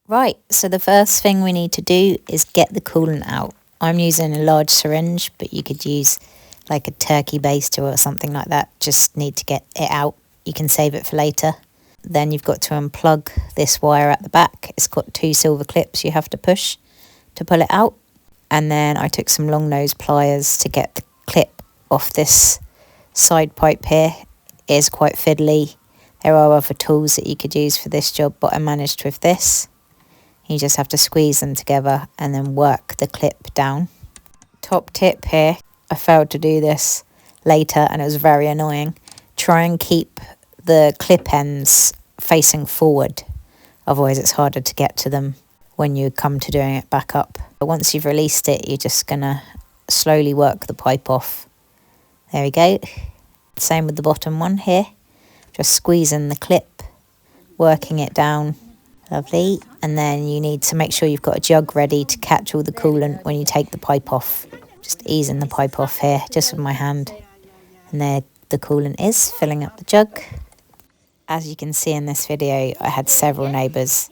Right, so the first thing we need to do is get the coolant out. I'm using a large syringe, but you could use like a turkey baster or something like that. Just need to get it out. You can save it for later. Then you've got to unplug this wire at the back. It's got 2 silver clips you have to push to pull it out. And then I took some long nose pliers to get the clip off this side pipe here. It is quite fiddly. There are other tools that you could use for this job, but I managed with this. You just have to squeeze them together and then work the clip down. Top tip here, I failed to do this later and it was very annoying. Try and keep the clip ends facing forward, otherwise it's harder to get to them when you come to doing it back up. But once you've released it, you're just gonna slowly work the pipe off. There we go. Same with the bottom one here. Just squeezing the clip, working it down. Lovely. And then you need to make sure you've got a jug ready to catch all the coolant when you take the pipe off. Just easing the pipe off here, just with my hand. And there the coolant is, filling up the jug. As you can see in this video, I had several neighbours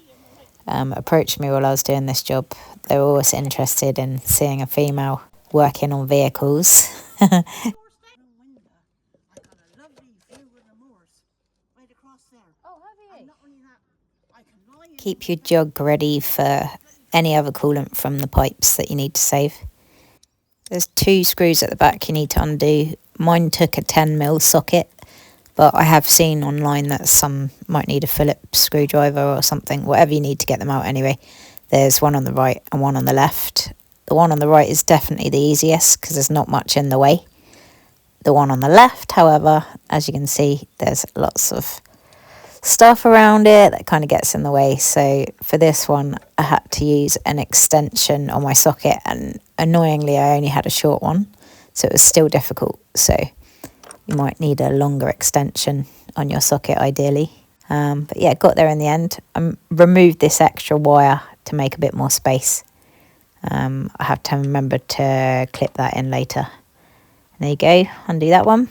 approach me while I was doing this job. They were always interested in seeing a female working on vehicles. Keep your jug ready for any other coolant from the pipes that you need to save. There's 2 screws at the back you need to undo. Mine took a 10mm socket, but I have seen online that some might need a Phillips screwdriver or something, whatever you need to get them out anyway. There's one on the right and one on the left. The one on the right is definitely the easiest because there's not much in the way. The one on the left, however, as you can see, there's lots of stuff around it that kind of gets in the way. So for this one, I had to use an extension on my socket, and annoyingly, I only had a short one, so it was still difficult. So you might need a longer extension on your socket ideally. But yeah, got there in the end. Removed this extra wire to make a bit more space. I have to remember to clip that in later. And there you go, undo that one.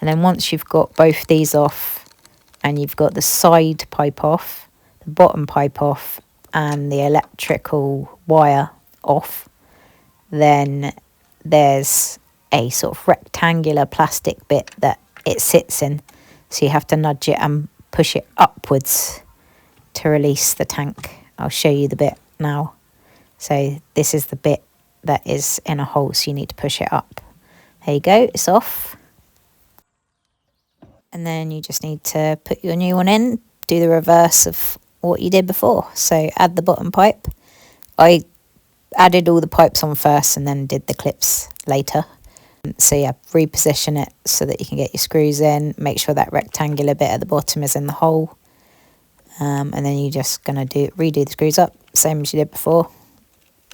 And then once you've got both these off and you've got the side pipe off, the bottom pipe off, and the electrical wire off, then there's a sort of rectangular plastic bit that it sits in. So you have to nudge it and push it upwards to release the tank. I'll show you the bit now. So this is the bit that is in a hole, so you need to push it up. There you go, it's off. And then you just need to put your new one in, do the reverse of what you did before. So add the bottom pipe. I added all the pipes on first and then did the clips later. So yeah, reposition it so that you can get your screws in. Make sure that rectangular bit at the bottom is in the hole. And then you're just going to redo the screws up, same as you did before.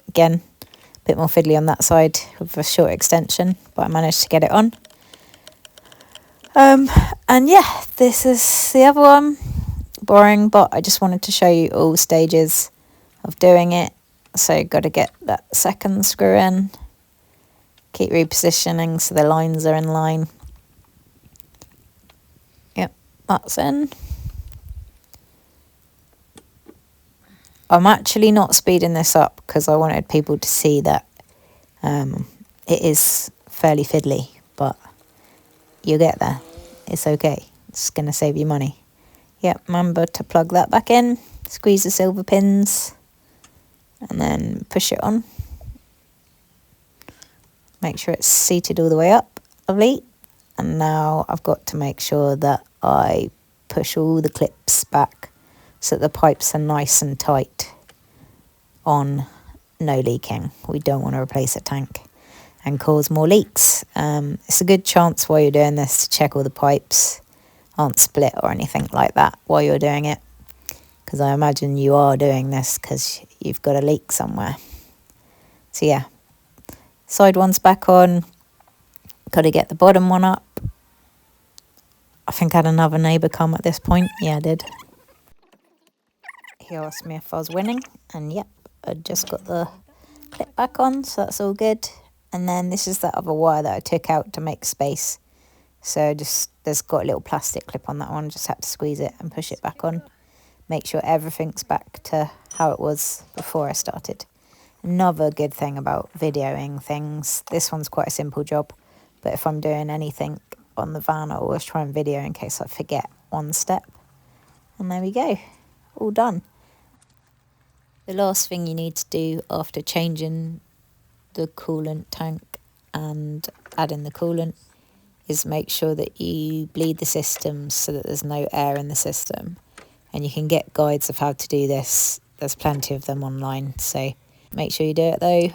Again, a bit more fiddly on that side with a short extension, but I managed to get it on. And yeah, this is the other one. Boring, but I just wanted to show you all stages of doing it. So got to get that second screw in. Keep repositioning so the lines are in line. Yep, that's in. I'm actually not speeding this up because I wanted people to see that it is fairly fiddly, but you'll get there. It's okay. It's going to save you money. Yep, remember to plug that back in, squeeze the silver pins, and then push it on. Make sure it's seated all the way up. Lovely. And now I've got to make sure that I push all the clips back so that the pipes are nice and tight on no leaking. We don't want to replace a tank and cause more leaks. It's a good chance while you're doing this to check all the pipes aren't split or anything like that while you're doing it, because I imagine you are doing this because you've got a leak somewhere. So yeah, side one's back on. Got to get the bottom one up. I think I had another neighbour come at this point. Yeah, I did. He asked me if I was winning, and yep, I just got the clip back on, so that's all good. And then this is that other wire that I took out to make space. So there's got a little plastic clip on that one, just had to squeeze it and push it back on. make sure everything's back to how it was before I started. Another good thing about videoing things, this one's quite a simple job, but if I'm doing anything on the van, I always try and video in case I forget one step. And there we go, all done. The last thing you need to do after changing the coolant tank and adding the coolant is make sure that you bleed the system so that there's no air in the system. And you can get guides of how to do this. There's plenty of them online, so make sure you do it though.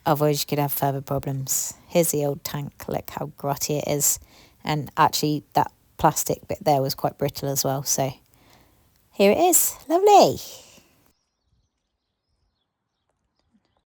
Otherwise you could have further problems. Here's the old tank, look how grotty it is. And actually that plastic bit there was quite brittle as well, so here it is, lovely.